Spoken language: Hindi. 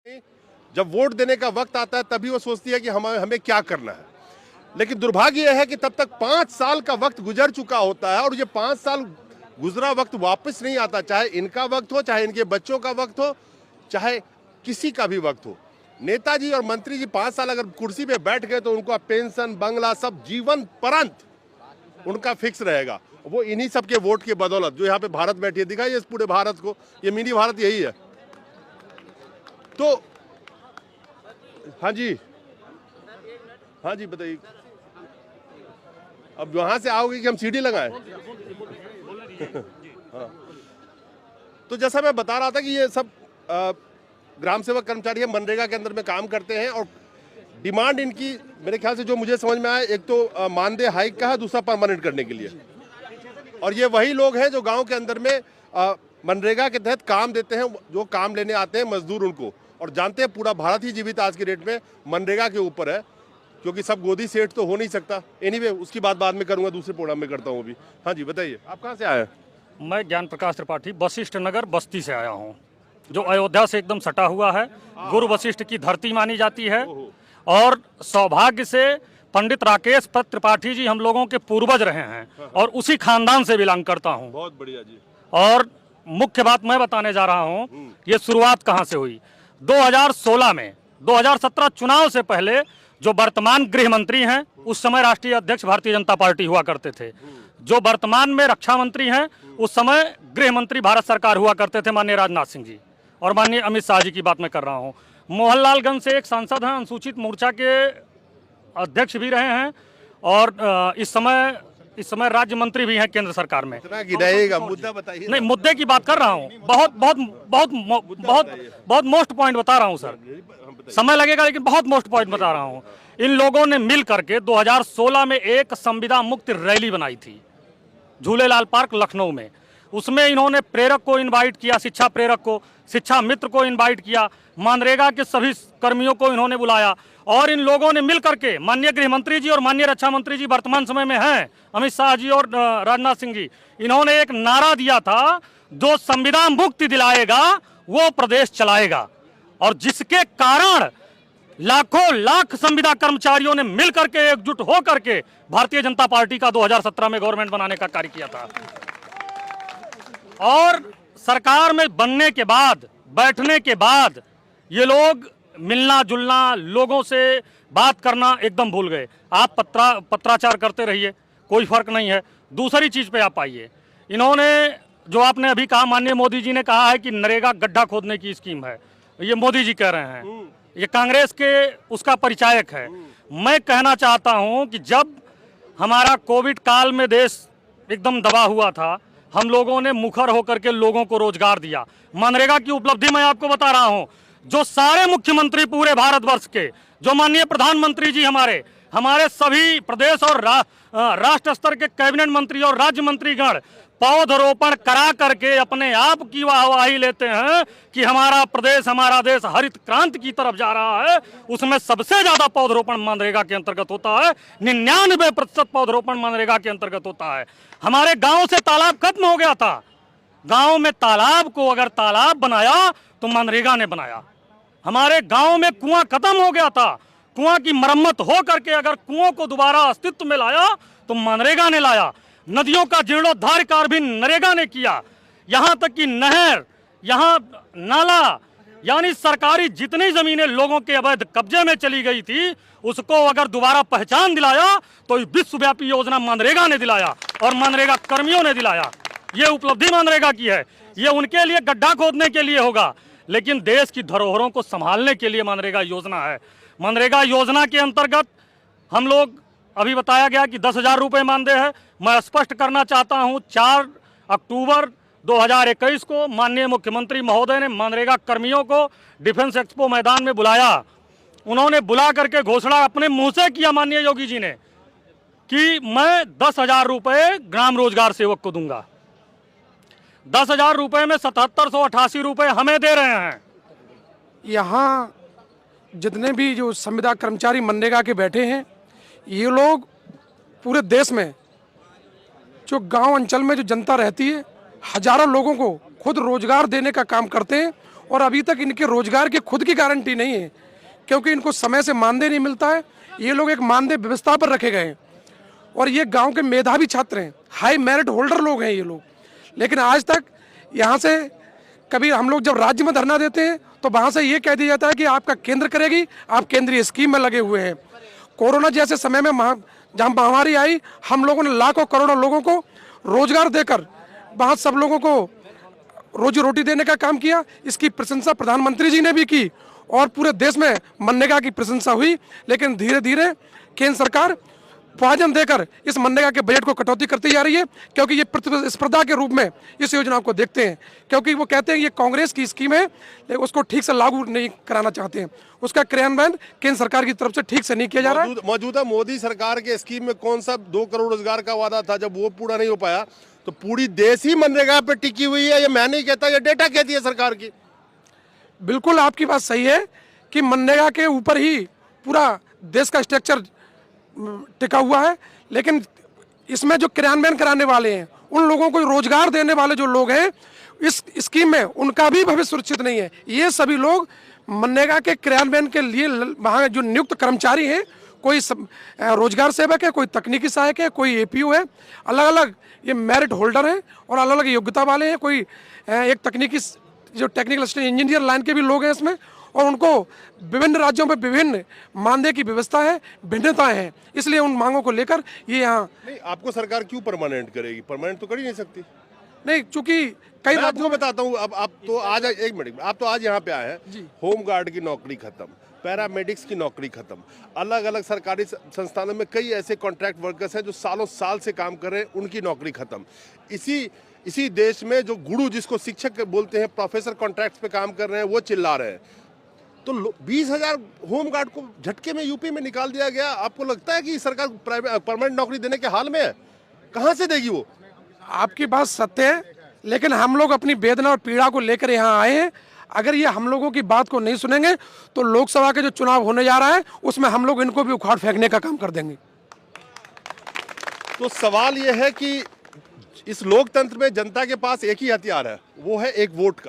जब वोट देने का वक्त आता है तभी वो सोचती है कि हमें क्या करना है। लेकिन दुर्भाग्य यह है कि तब तक 5 साल का वक्त गुजर चुका होता है और ये 5 साल गुजरा वक्त वापस नहीं आता, चाहे इनका वक्त हो, चाहे इनके बच्चों का वक्त हो, चाहे किसी का भी वक्त हो। नेताजी और मंत्री जी 5 साल अगर कुर्सी पे बैठ गए तो उनका पेंशन बंगला सब जीवन पर्यंत उनका फिक्स रहेगा। वो इन्हीं सब के वोट की बदौलत जो यहाँ पे भारत बैठी है, दिखाइए इस पूरे भारत को, ये मिनी भारत यही है। तो हाँ जी बताइए, अब वहां से आओगे कि हम सीढ़ी लगाएं? हाँ। तो जैसा मैं बता रहा था कि ये सब ग्राम सेवक कर्मचारी है, मनरेगा के अंदर में काम करते हैं और डिमांड इनकी मेरे ख्याल से जो मुझे समझ में आया, एक तो मानदेय हाइक का है, दूसरा परमानेंट करने के लिए। और ये वही लोग हैं जो गांव के अंदर में मनरेगा के तहत काम देते हैं, जो काम लेने आते हैं मजदूर उनको। और जानते हैं पूरा भारत ही जीवित आज के डेट में मनरेगा के ऊपर है, क्योंकि सब गोदी सेठ तो हो नहीं सकता। एनीवे उसकी बात बाद में करूंगा, दूसरे प्रोग्राम में करता हूँ अभी। हाँ जी बताइए, आप कहाँ से आए हैं? मैं ज्ञान प्रकाश त्रिपाठी वशिष्ठ नगर बस्ती से आया हूँ, जो अयोध्या से एकदम सटा हुआ है, गुरु वशिष्ठ की धरती मानी जाती है। और सौभाग्य से पंडित राकेश त्रिपाठी जी हम लोगों के पूर्वज रहे हैं और उसी खानदान से बिलोंग करता हूँ। बहुत बढ़िया जी। और मुख्य बात मैं बताने जा रहा हूँ, ये शुरुआत कहाँ से हुई। 2016 में 2017 चुनाव से पहले जो वर्तमान गृह मंत्री हैं, उस समय राष्ट्रीय अध्यक्ष भारतीय जनता पार्टी हुआ करते थे। जो वर्तमान में रक्षा मंत्री हैं, उस समय गृह मंत्री भारत सरकार हुआ करते थे, माननीय राजनाथ सिंह जी। और माननीय अमित शाह जी की बात मैं कर रहा हूँ। मोहनलालगंज से एक सांसद हैं, अनुसूचित मोर्चा के अध्यक्ष भी रहे हैं और इस समय राज्य मंत्री भी हैं केंद्र सरकार में। मुद्दा बताइए। नहीं, मुद्दे की बात कर रहा हूँ, बहुत मोस्ट पॉइंट बता रहा हूँ सर, समय लगेगा लेकिन बहुत मोस्ट पॉइंट बता रहा हूँ। इन लोगों ने मिल करके 2016 में एक संविदा मुक्त रैली बनाई थी झूलेलाल पार्क लखनऊ में। उसमें इन्होंने प्रेरक को इनवाइट किया, शिक्षा प्रेरक को, शिक्षा मित्र को इनवाइट किया, मनरेगा के सभी कर्मियों को इन्होंने बुलाया। और इन लोगों ने मिल करके, माननीय गृह मंत्री जी और माननीय रक्षा मंत्री जी वर्तमान समय में हैं, अमित शाह जी और राजनाथ सिंह जी, इन्होंने एक नारा दिया था, जो संविदा मुक्ति दिलाएगा वो प्रदेश चलाएगा। और जिसके कारण लाखों लाख संविदा कर्मचारियों ने मिल करके एकजुट हो करके भारतीय जनता पार्टी का 2017 में गवर्नमेंट बनाने का कार्य किया था। और सरकार में बनने के बाद, बैठने के बाद ये लोग मिलना जुलना, लोगों से बात करना एकदम भूल गए। आप पत्राचार करते रहिए, कोई फर्क नहीं है। दूसरी चीज पे आप आइए। इन्होंने जो आपने अभी कहा, माननीय मोदी जी ने कहा है कि नरेगा गड्ढा खोदने की स्कीम है, ये मोदी जी कह रहे हैं, ये कांग्रेस के उसका परिचायक है। मैं कहना चाहता हूं कि जब हमारा कोविड काल में देश एकदम दबा हुआ था, हम लोगों ने मुखर होकर के लोगों को रोजगार दिया। मनरेगा की उपलब्धि मैं आपको बता रहा हूं, जो सारे मुख्यमंत्री पूरे भारतवर्ष के, जो माननीय प्रधानमंत्री जी हमारे सभी प्रदेश और राष्ट्र स्तर के कैबिनेट मंत्री और राज्य मंत्रीगण पौधरोपण करा करके अपने आप की वाहवाही लेते हैं कि हमारा प्रदेश, हमारा देश हरित क्रांति की तरफ जा रहा है। उसमें सबसे ज्यादा पौधरोपण मनरेगा के अंतर्गत होता है, 99% पौधरोपण मनरेगा के अंतर्गत होता है। हमारे गांव से तालाब खत्म हो गया था, गांव में तालाब को अगर तालाब बनाया तो मनरेगा ने बनाया। हमारे गांव में कुआं खत्म हो गया था, कुआं की मरम्मत हो करके अगर कुओं को दोबारा अस्तित्व में लाया तो मनरेगा ने लाया। नदियों का जीर्णोद्धार कार्य भी नरेगा ने किया। यहां तक कि नहर, यहां नाला, यानी सरकारी जितनी जमीनें लोगों के अवैध कब्जे में चली गई थी, उसको अगर दोबारा पहचान दिलाया तो विश्वव्यापी योजना मनरेगा ने दिलाया और मनरेगा कर्मियों ने दिलाया। ये उपलब्धि मनरेगा की है। ये उनके लिए गड्ढा खोदने के लिए होगा, लेकिन देश की धरोहरों को संभालने के लिए मनरेगा योजना है। मनरेगा योजना के अंतर्गत हम लोग, अभी बताया गया कि 10,000 रुपये मानदेय है। मैं स्पष्ट करना चाहता हूं, 4 अक्टूबर 2021 को माननीय मुख्यमंत्री महोदय ने मनरेगा कर्मियों को डिफेंस एक्सपो मैदान में बुलाया। उन्होंने बुला करके घोषणा अपने मुंह से किया, माननीय योगी जी ने, कि मैं 10,000 रुपये ग्राम रोजगार सेवक को दूंगा। 10,000 रुपये में 7788 रुपये हमें दे रहे हैं। यहाँ जितने भी जो संविदा कर्मचारी मनरेगा के बैठे हैं, ये लोग पूरे देश में जो गांव अंचल में जो जनता रहती है, हजारों लोगों को खुद रोजगार देने का काम करते हैं और अभी तक इनके रोजगार की खुद की गारंटी नहीं है, क्योंकि इनको समय से मानदेय नहीं मिलता है। ये लोग एक मानदेय व्यवस्था पर रखे गए हैं और ये गांव के मेधावी छात्र हैं, हाई मेरिट होल्डर लोग हैं ये लोग। लेकिन आज तक यहाँ से कभी हम लोग जब राज्य में धरना देते हैं तो वहाँ से ये कह दिया जाता है कि आपका केंद्र करेगी, आप केंद्रीय स्कीम में लगे हुए हैं। कोरोना जैसे समय में जहाँ महामारी आई, हम लोगों ने लाखों करोड़ों लोगों को रोजगार देकर वहाँ सब लोगों को रोजी रोटी देने का काम किया। इसकी प्रशंसा प्रधानमंत्री जी ने भी की और पूरे देश में मनरेगा की प्रशंसा हुई। लेकिन धीरे धीरे केंद्र सरकार पॉइजन देकर इस मनरेगा के बजट को कटौती करती जा रही है, क्योंकि ये प्रतिस्पर्धा के रूप में इस योजना को देखते हैं, क्योंकि वो कहते हैं ये कांग्रेस की स्कीम है, लेकिन उसको ठीक से लागू नहीं कराना चाहते हैं। उसका क्रियान्वयन केंद्र सरकार की तरफ से ठीक से नहीं किया जा रहा है। मौजूदा मोदी सरकार के स्कीम में कौन सा 2 करोड़ रोजगार का वादा था, जब वो पूरा नहीं हो पाया तो पूरी देश ही मनरेगा पे टिकी हुई है। ये मैं नहीं कहता, ये डेटा कहती है सरकार की। बिल्कुल आपकी बात सही है कि मनरेगा के ऊपर ही पूरा देश का स्ट्रक्चर टिका हुआ है, लेकिन इसमें जो क्रियान्वयन कराने वाले हैं, उन लोगों को रोजगार देने वाले जो लोग हैं इस स्कीम में, उनका भी भविष्य सुरक्षित नहीं है। ये सभी लोग मनरेगा के क्रियान्वयन के लिए वहाँ जो नियुक्त कर्मचारी हैं, कोई रोजगार सेवक है, कोई तकनीकी सहायक है, कोई एपीओ है, अलग अलग ये मेरिट होल्डर हैं और अलग अलग योग्यता वाले हैं। कोई एक तकनीकी जो टेक्निकल असिस्टेंट इंजीनियर लाइन के भी लोग हैं इसमें, और उनको विभिन्न राज्यों में विभिन्न मानदेय की व्यवस्था है, भिन्नताएं हैं। इसलिए उन मांगों को लेकर ये यहाँ नहीं, आपको सरकार क्यों परमानेंट करेगी? परमानेंट तो कर ही नहीं सकती। नहीं, चूंकि कई मैं आपको बताता हूँ। अब आप तो आज एक मिनट, आप तो आज यहाँ पे आए हैं, होम गार्ड की नौकरी खत्म, पैरामेडिक्स की नौकरी खत्म, अलग अलग सरकारी संस्थानों में कई ऐसे कॉन्ट्रैक्ट वर्कर्स हैं जो सालों साल से काम कर रहे हैं, उनकी नौकरी खत्म। इसी देश में जो गुरु, जिसको शिक्षक बोलते हैं, प्रोफेसर कॉन्ट्रैक्ट पे काम कर रहे हैं, वो चिल्ला रहे हैं। तो 20,000 होम गार्ड को झटके में यूपी में निकाल दिया गया। आपको लगता है कि सरकार परमानेंट नौकरी देने के हाल में है? कहाँ से देगी वो? आपकी बात सत्य है, लेकिन हम लोग अपनी वेदना और पीड़ा को लेकर यहाँ आए हैं। अगर ये हम लोगों की बात को नहीं सुनेंगे तो लोकसभा के जो चुनाव होने जा रहा है उसमें हम लोग इनको भी उखाड़ फेंकने का काम कर देंगे। तो सवाल ये है कि इस लोकतंत्र में जनता के पास एक ही हथियार है, वो है एक वोट का।